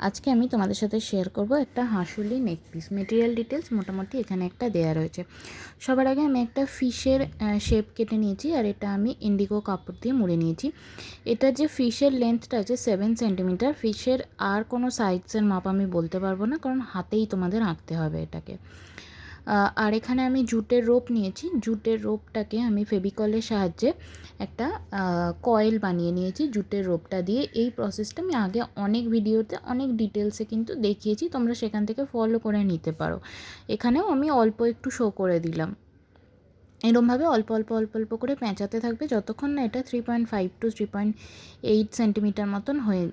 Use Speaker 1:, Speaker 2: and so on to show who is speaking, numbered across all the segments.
Speaker 1: আজকে আমি তোমাদের সাথে শেয়ার করব একটা হাঁসুলি নেক পিস। মেটেরিয়াল ডিটেলস মোটামুটি এখানে একটা দেয়া রয়েছে। সবার আগে আমি একটা ফিশের শেপ কেটে নিয়েছি, আর এটা আমি ইন্ডিগো কাপড় দিয়ে মুড়ে নিয়েছি। এটা যে ফিশের লেন্থটা আছে 7 সেন্টিমিটার। ফিশের আর কোনো সাইজের মাপ আমি বলতে পারবো না, কারণ হাতেই তোমাদের আঁকতে হবে এটাকে। আর এখানে আমি জুটের রোপ নিয়েছি। জুটের রোপটাকে আমি ফেভিকলের সাহায্যে একটা কয়েল বানিয়ে নিয়েছি জুটের রোপটা দিয়ে। এই প্রসেসটা আমি আগে অনেক ভিডিওতে অনেক ডিটেলসে কিন্তু দেখিয়েছি, তোমরা সেখান থেকে ফলো করে নিতে পারো। এখানেও আমি অল্প একটু শো করে দিলাম। এরমভাবে অল্প অল্প অল্প অল্প করে পেঁচাতে থাকবে যতক্ষণ না এটা 3.5 টু 3.8 সেন্টিমিটার মতন হয়ে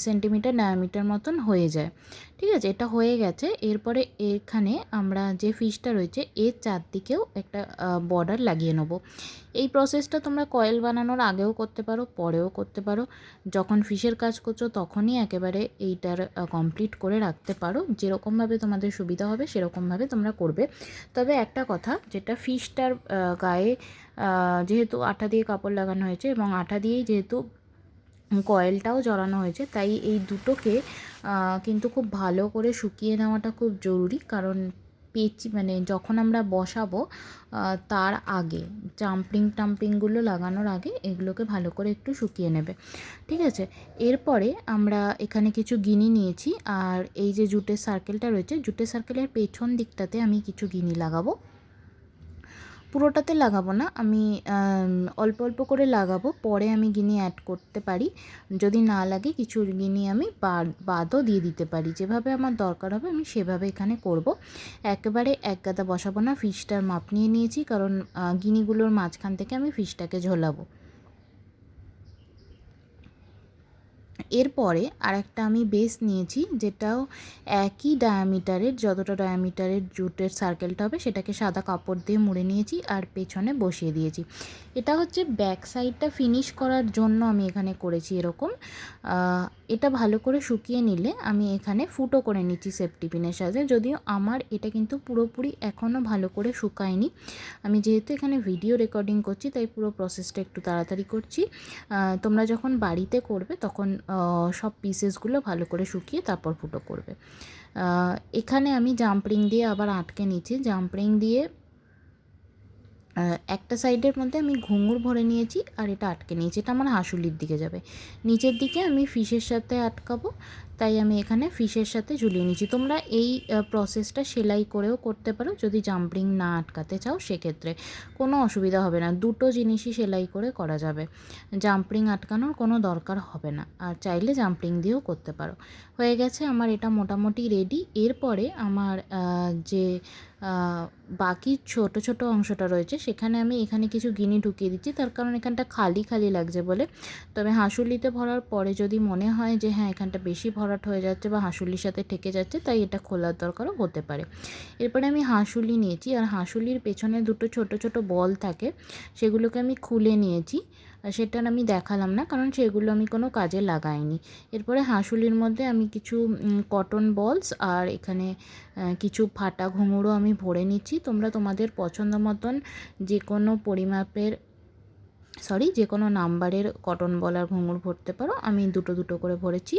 Speaker 1: সেন্টিমিটার ডায়ামিটার মতন হয়ে যায়। ঠিক আছে, এটা হয়ে গেছে। এরপরে এখানে আমরা যে ফিশটা রয়েছে এর চারদিকেও একটা বর্ডার লাগিয়ে নেব। এই প্রসেসটা তোমরা কয়েল বানানোর আগেও করতে পারো, পরেও করতে পারো। যখন ফিশের কাজ করছো তখনই একেবারে এইটার কমপ্লিট করে রাখতে পারো। যেরকমভাবে তোমাদের সুবিধা হবে সেরকমভাবে তোমরা করবে। তবে একটা কথা, যেটা ফিশটার গায়ে যেহেতু আঠা দিয়ে কাপড় লাগানো হয়েছে এবং আঠা দিয়েই যেহেতু কয়েলটাও জড়ানো হয়েছে, তাই এই দুটোকে কিন্তু খুব ভালো করে শুকিয়ে নেওয়াটা খুব জরুরি। কারণ মানে যখন আমরা বসাবো তার আগে টাম্পিংগুলো লাগানোর আগে এগুলোকে ভালো করে একটু শুকিয়ে নেবে। ঠিক আছে, এরপরে আমরা এখানে কিছু গিনি নিয়েছি, আর এই যে জুটের সার্কেলটা রয়েছে, জুটের সার্কেলের পেছন দিকটাতে আমি কিছু গিনি লাগাবো। পুরোটাতে লাগাবো না, আমি অল্প অল্প করে লাগাবো। পরে আমি গিনি অ্যাড করতে পারি, যদি না লাগে কিছু গিনি আমি বাদও দিয়ে দিতে পারি। যেভাবে আমার দরকার হবে আমি সেভাবে এখানে করব। একেবারে এক গাদা বসাবো না। ফিশটার মাপ নিয়ে নিয়েছি, কারণ গিনিগুলোর মাঝখান থেকে আমি ফিশটাকে ঝোলাবো। এরপরে আরেকটা আমি বেস নিয়েছি, যেটাও একই ডায়ামিটারের, যতটা ডায়ামিটারের জুটের সার্কেলটা হবে সেটাকে সাদা কাপড় দিয়ে মুড়ে নিয়েছি আর পেছনে বসিয়ে দিয়েছি। এটা হচ্ছে ব্যাক সাইডটা ফিনিশ করার জন্য আমি এখানে করেছি এরকম। এটা ভালো করে শুকিয়ে নিলে আমি এখানে ফুটো করে নিচ্ছি সেফটি পিনের সাথে। যদিও আমার এটা কিন্তু পুরোপুরি এখনও ভালো করে শুকায়নি। আমি যেহেতু এখানে ভিডিও রেকর্ডিং করছি তাই পুরো প্রসেসটা একটু তাড়াতাড়ি করছি। তোমরা যখন বাড়িতে করবে তখন সব পিসেসগুলো ভালো করে শুকিয়ে তারপর ফুটো করবে। এখানে আমি জাম্পরিং দিয়ে আবার আটকে নিচ্ছি। জাম্পরিং দিয়ে একটা সাইডের মধ্যে আমি ঘুঙুর ভরে নিয়েছি আর এটা আটকে নিয়েছি। এটা আমার হাঁসুলির দিকে যাবে, নিচের দিকে আমি ফিশের সাথে আটকাবো, তাই আমি এখানে ফিশের সাথে ঝুলিয়ে নিয়েছি। তোমরা এই প্রসেসটা সেলাই করেও করতে পারো, যদি জাম্পরিং না আটকাতে চাও সেক্ষেত্রে কোনো অসুবিধা হবে না। দুটো জিনিসই সেলাই করে করা যাবে, জাম্পরিং আটকানোর কোনো দরকার হবে না। আর চাইলে জাম্পরিং দিয়েও করতে পারো। হয়ে গেছে আমার এটা মোটামুটি রেডি। এরপরে আমার যে বাকি ছোট ছোট অংশটা রয়েছে সেখানে আমি এখানে কিছু গিনি ঢুকিয়ে দিচ্ছি, তার কারণ এখানটা খালি খালি লাগছে বলে। তবে হাঁসুলিতে ভরার পরে যদি মনে হয় যে হ্যাঁ এখানটা বেশি ভরাট হয়ে যাচ্ছে বা হাঁসুলির সাথে ঠেকে যাচ্ছে, তাই এটা খোলার দরকারও হতে পারে। এরপরে আমি হাঁসুলি নিয়েছি, আর হাঁসুলির পেছনে দুটো ছোট ছোট বল থাকে, সেগুলোকে আমি খুলে নিয়েছি। সেটা আমি দেখালাম না, কারণ সেগুলো আমি কোনো কাজে লাগাইনি। এরপরে হাঁসুলির মধ্যে আমি কিছু কটন বলস আর এখানে কিছু ফাটা ঘুঙুরও আমি ভরে নিচ্ছি। তোমরা তোমাদের পছন্দ মতন যে কোনো পরিমাপের যে কোনো নাম্বারের কটন বল আর ঘুঙুর ভরতে পারো। আমি দুটো দুটো করে ভরেছি।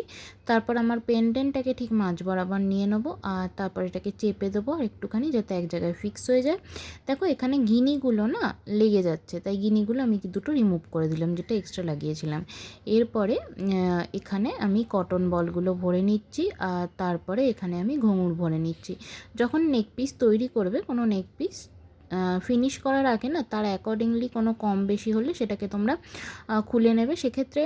Speaker 1: তারপর আমার পেন্ডেন্টটাকে ঠিক মাঝ বরাবর নিয়ে নেবো, আর তারপর এটাকে চেপে দেবো একটুখানি, যাতে এক জায়গায় ফিক্স হয়ে যায়। দেখো এখানে গিনিগুলো না লেগে যাচ্ছে, তাই গিনিগুলো আমি দুটো রিমুভ করে দিলাম, যেটা এক্সট্রা লাগিয়েছিলাম। এরপরে এখানে আমি কটন বলগুলো ভরে নিচ্ছি, আর তারপরে এখানে আমি ঘুঙুর ভরে নিচ্ছি। যখন নেক পিস তৈরি করবে, কোনো নেক পিস ফিনিশ করার আগে না তার অ্যাকর্ডিংলি কোনো কম বেশি হলে সেটাকে তোমরা খুলে নেবে, সেক্ষেত্রে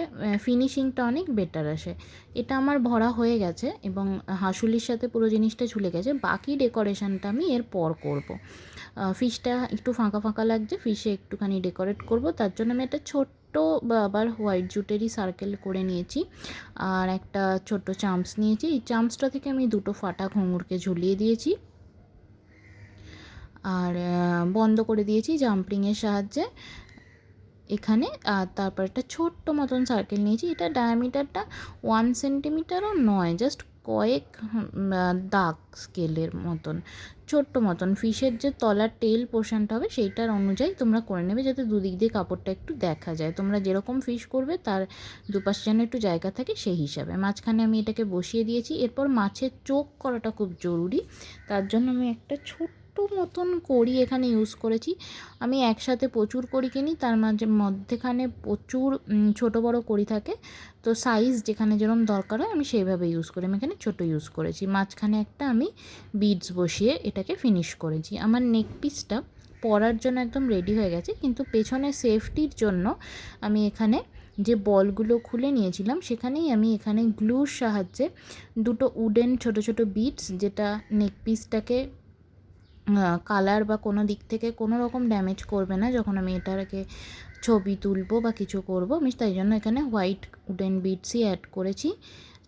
Speaker 1: ফিনিশিংটা অনেক বেটার আসে। এটা আমার ভরা হয়ে গেছে এবং হাঁসুলির সাথে পুরো জিনিসটা ঝুলে গেছে। বাকি ডেকোরেশনটা আমি এরপর করব। ফিশটা একটু ফাঁকা ফাঁকা লাগছে, ফিশে একটুখানি ডেকোরেট করব, তার জন্য আমি একটা ছোট্ট আবার হোয়াইট জুটেরই সার্কেল করে নিয়েছি, আর একটা ছোট্ট চামচ নিয়েছি। এই চামচটা থেকে আমি দুটো ফাটা ঘুঙুরকে ঝুলিয়ে দিয়েছি আর বন্ধ করে দিয়েছি জাম্পরিংয়ের সাহায্যে। এখানে। আর তারপর একটা ছোট্ট মতন সার্কেল নিয়েছি, এটা ডায়ামিটারটা 1 সেন্টিমিটারও নয়, জাস্ট কয়েক দাগ স্কেলের মতন, ছোট্ট মতন। ফিশের যে তলার টেল পোর্শনটা হবে সেইটার অনুযায়ী তোমরা করে নেবে, যাতে দুদিক দিয়ে কাপড়টা একটু দেখা যায়। তোমরা যেরকম ফিশ করবে তার দুপাশে যেন একটু জায়গা থাকে সেই হিসাবে। মাঝখানে আমি এটাকে বসিয়ে দিয়েছি। এরপর মাছের চোখ করাটা খুব জরুরি, তার জন্য আমি একটা ছোট্ট মতন কড়ি এখানে ইউজ করেছি। আমি একসাথে প্রচুর কড়ি কিনি, তার মধ্যেখানে প্রচুর ছোট বড় কড়ি থাকে, তো সাইজ যেখানে যেরকম দরকার হয় আমি সেইভাবে ইউজ করি। আমি এখানে ছোটো ইউজ করেছি। মাঝখানে একটা আমি বিডস বসিয়ে এটাকে ফিনিশ করেছি। আমার নেক পিসটা পরার জন্য একদম রেডি হয়ে গেছে, কিন্তু পেছনে সেফটির জন্য আমি এখানে যে বলগুলো খুলে নিয়েছিলাম সেখানেই আমি এখানে গ্লুর সাহায্যে দুটো উডেন ছোট ছোট বিডস, যেটা নেক পিসটাকে কালার বা কোনো দিক থেকে কোনো রকম ড্যামেজ করবে না যখন আমি এটাকে ছবি তুলবো বা কিছু করব, আমি তাই জন্য এখানে হোয়াইট উডেন বিডসই অ্যাড করেছি,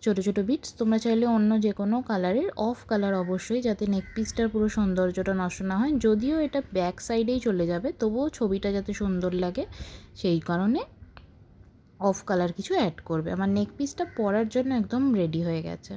Speaker 1: ছোটো ছোটো বিটস। তোমরা চাইলে অন্য যে কোনো কালারের, অফ কালার অবশ্যই, যাতে নেক পিসটার পুরো সৌন্দর্যটা নষ্ট না হয়। যদিও এটা ব্যাক সাইডেই চলে যাবে, তবুও ছবিটা যাতে সুন্দর লাগে সেই কারণে অফ কালার কিছু অ্যাড করবে। আমার নেক পিসটা পরার জন্য একদম রেডি হয়ে গেছে।